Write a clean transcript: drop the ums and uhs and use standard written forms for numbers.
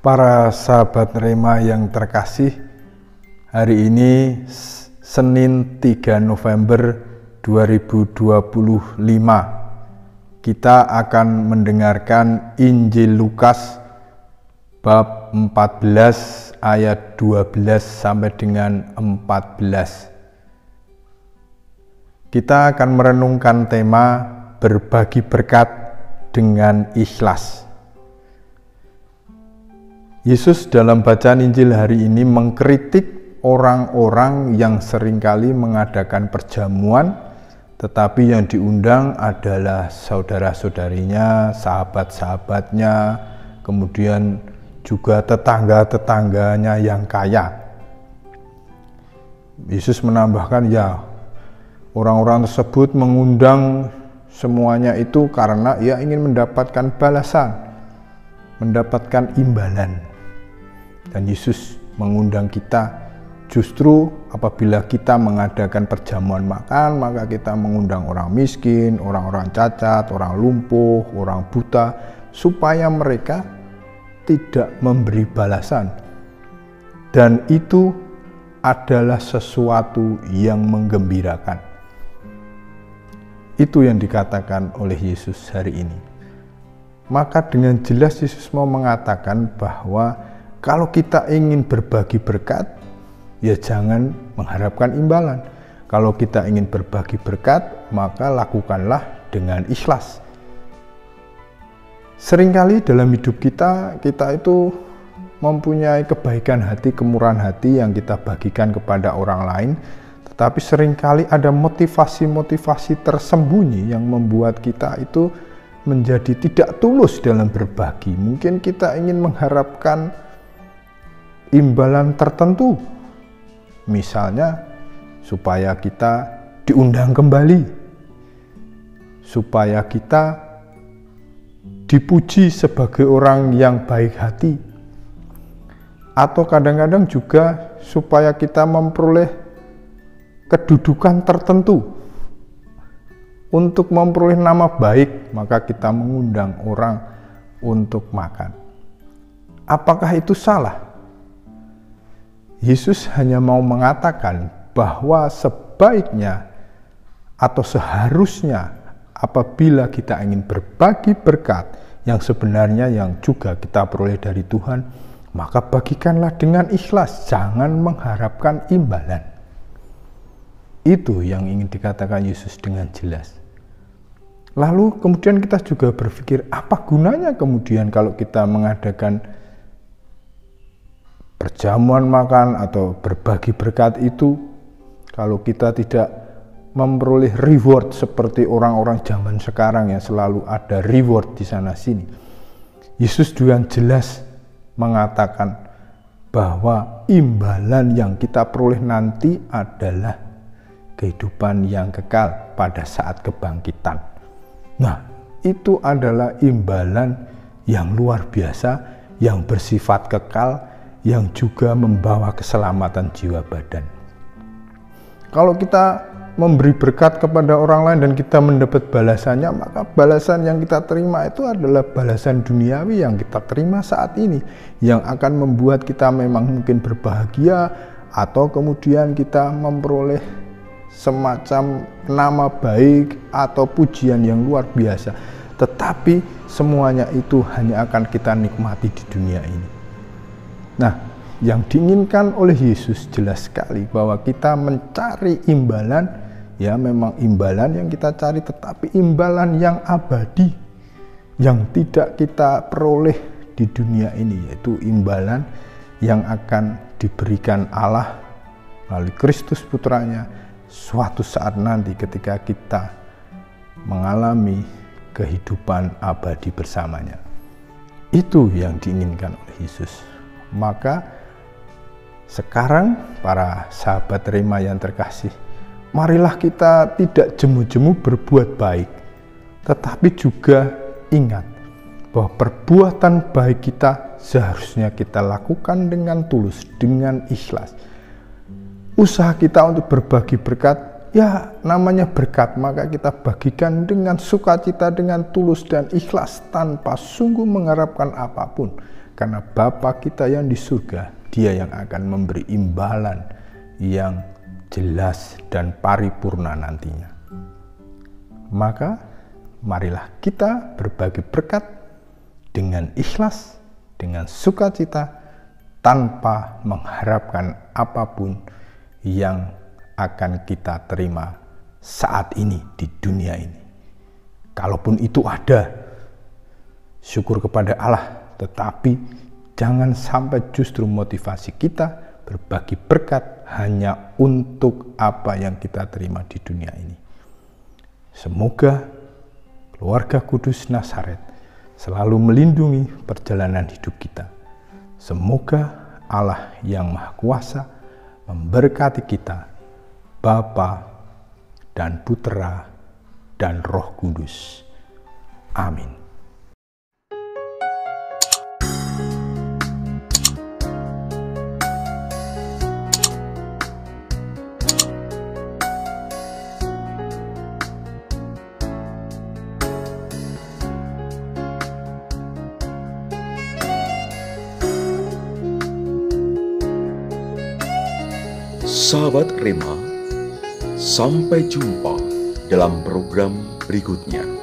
Para sahabat Rema yang terkasih, hari ini Senin 3 November 2025 kita akan mendengarkan Injil Lukas bab 14 ayat 12 sampai dengan 14. Kita akan merenungkan tema berbagi berkat dengan ikhlas. Yesus dalam bacaan Injil hari ini mengkritik orang-orang yang seringkali mengadakan perjamuan, tetapi yang diundang adalah saudara-saudarinya, sahabat-sahabatnya, kemudian juga tetangga-tetangganya yang kaya. Yesus menambahkan, orang-orang tersebut mengundang semuanya itu karena ia ingin mendapatkan balasan, mendapatkan imbalan. Dan Yesus mengundang kita justru apabila kita mengadakan perjamuan makan, maka kita mengundang orang miskin, orang-orang cacat, orang lumpuh, orang buta, supaya mereka tidak memberi balasan. Dan itu adalah sesuatu yang menggembirakan. Itu yang dikatakan oleh Yesus hari ini. Maka dengan jelas Yesus mau mengatakan bahwa kalau kita ingin berbagi berkat, ya jangan mengharapkan imbalan. Kalau kita ingin berbagi berkat, maka lakukanlah dengan ikhlas. Seringkali dalam hidup kita itu mempunyai kebaikan hati, kemurahan hati yang kita bagikan kepada orang lain, tetapi seringkali ada motivasi-motivasi tersembunyi yang membuat kita itu menjadi tidak tulus dalam berbagi. Mungkin kita ingin mengharapkan imbalan tertentu, misalnya supaya kita diundang kembali, supaya kita dipuji sebagai orang yang baik hati, atau kadang-kadang juga supaya kita memperoleh kedudukan tertentu. Untuk memperoleh nama baik, maka kita mengundang orang untuk makan. Apakah itu salah? Yesus hanya mau mengatakan bahwa sebaiknya atau seharusnya apabila kita ingin berbagi berkat yang sebenarnya yang juga kita peroleh dari Tuhan, maka bagikanlah dengan ikhlas, jangan mengharapkan imbalan. Itu yang ingin dikatakan Yesus dengan jelas. Lalu kemudian kita juga berpikir, apa gunanya kemudian kalau kita mengadakan perjamuan makan atau berbagi berkat itu, kalau kita tidak memperoleh reward seperti orang-orang zaman sekarang yang selalu ada reward di sana sini. Yesus dengan jelas mengatakan bahwa imbalan yang kita peroleh nanti adalah kehidupan yang kekal pada saat kebangkitan. Nah, itu adalah imbalan yang luar biasa, yang bersifat kekal, yang juga membawa keselamatan jiwa badan. Kalau kita memberi berkat kepada orang lain dan kita mendapat balasannya, maka balasan yang kita terima itu adalah balasan duniawi yang kita terima saat ini, yang akan membuat kita memang mungkin berbahagia, atau kemudian kita memperoleh semacam nama baik atau pujian yang luar biasa. Tetapi semuanya itu hanya akan kita nikmati di dunia ini. Nah, yang diinginkan oleh Yesus jelas sekali bahwa kita mencari imbalan, ya memang imbalan yang kita cari, tetapi imbalan yang abadi, yang tidak kita peroleh di dunia ini, yaitu imbalan yang akan diberikan Allah melalui Kristus Putranya suatu saat nanti ketika kita mengalami kehidupan abadi bersamanya. Itu yang diinginkan oleh Yesus. Maka sekarang para sahabat Rema yang terkasih, marilah kita tidak jemu-jemu berbuat baik, tetapi juga ingat bahwa perbuatan baik kita seharusnya kita lakukan dengan tulus, dengan ikhlas. Usaha kita untuk berbagi berkat, ya namanya berkat, maka kita bagikan dengan sukacita, dengan tulus dan ikhlas, tanpa sungguh mengharapkan apapun. karena Bapa kita yang di surga, Dia yang akan memberi imbalan yang jelas dan paripurna nantinya. Maka marilah kita berbagi berkat dengan ikhlas, dengan sukacita, tanpa mengharapkan apapun yang akan kita terima saat ini di dunia ini. Kalaupun itu ada, syukur kepada Allah, tetapi jangan sampai justru motivasi kita berbagi berkat hanya untuk apa yang kita terima di dunia ini. Semoga keluarga kudus Nazaret selalu melindungi perjalanan hidup kita. Semoga Allah yang Maha Kuasa memberkati kita, Bapa dan Putera dan Roh Kudus. Amin. Sahabat Rema, sampai jumpa dalam program berikutnya.